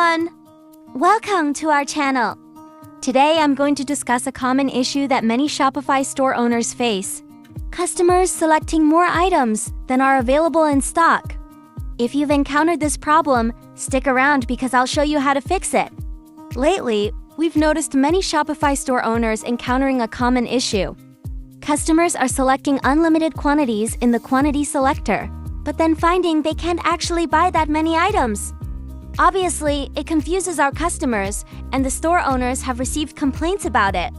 everyone! Welcome to our channel. Today I'm going to discuss a common issue that many Shopify store owners face. Customers selecting more items than are available in stock. If you've encountered this problem, stick around because I'll show you how to fix it. Lately, we've noticed many Shopify store owners encountering a common issue. Customers are selecting unlimited quantities in the quantity selector, but then finding they can't actually buy that many items. Obviously, it confuses our customers, and the store owners have received complaints about it.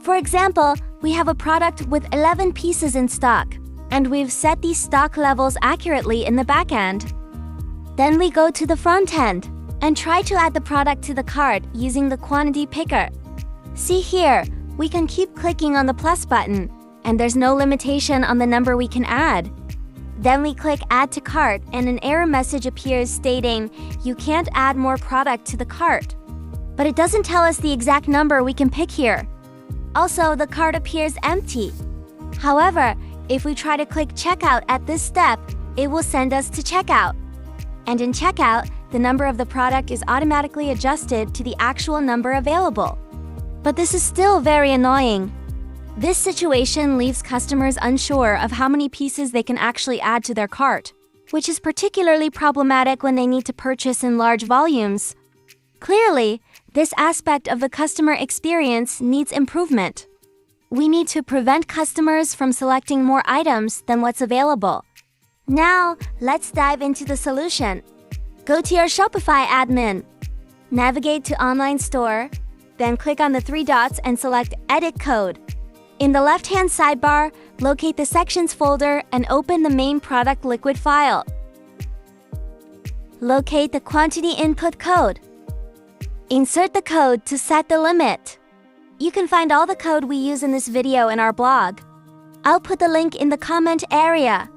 For example, we have a product with 11 pieces in stock, and we've set these stock levels accurately in the back end. Then we go to the front end and try to add the product to the cart using the quantity picker. See here, we can keep clicking on the plus button, and there's no limitation on the number we can add. Then we click Add to Cart and an error message appears stating, "You can't add more product to the cart." But it doesn't tell us the exact number we can pick here. Also, the cart appears empty. However, if we try to click Checkout at this step, it will send us to Checkout. And in Checkout, the number of the product is automatically adjusted to the actual number available. But this is still very annoying. This situation leaves customers unsure of how many pieces they can actually add to their cart, which is particularly problematic when they need to purchase in large volumes. Clearly, this aspect of the customer experience needs improvement. We need to prevent customers from selecting more items than what's available. Now, let's dive into the solution. Go to your Shopify admin. Navigate to Online Store, then click on the three dots and select Edit Code. In the left-hand sidebar, locate the Sections folder and open the main product liquid file. Locate the quantity input code. Insert the code to set the limit. You can find all the code we use in this video in our blog. I'll put the link in the comment area.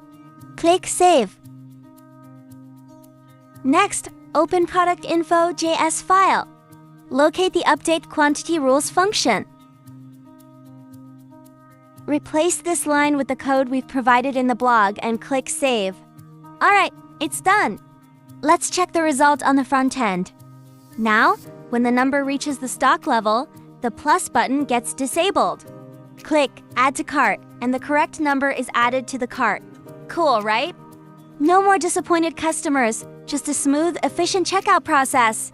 Click Save. Next, open productinfo.js file. Locate the Update Quantity Rules function. Replace this line with the code we've provided in the blog and click Save. Alright, it's done. Let's check the result on the front end. Now, when the number reaches the stock level, the plus button gets disabled. Click Add to Cart and the correct number is added to the cart. Cool, right? No more disappointed customers, just a smooth, efficient checkout process.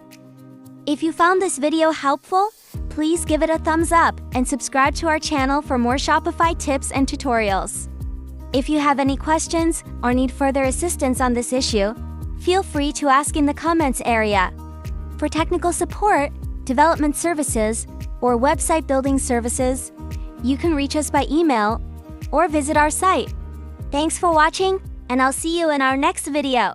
If you found this video helpful, please give it a thumbs up and subscribe to our channel for more Shopify tips and tutorials. If you have any questions or need further assistance on this issue, feel free to ask in the comments area. For technical support, development services, or website building services, you can reach us by email or visit our site. Thanks for watching, and I'll see you in our next video.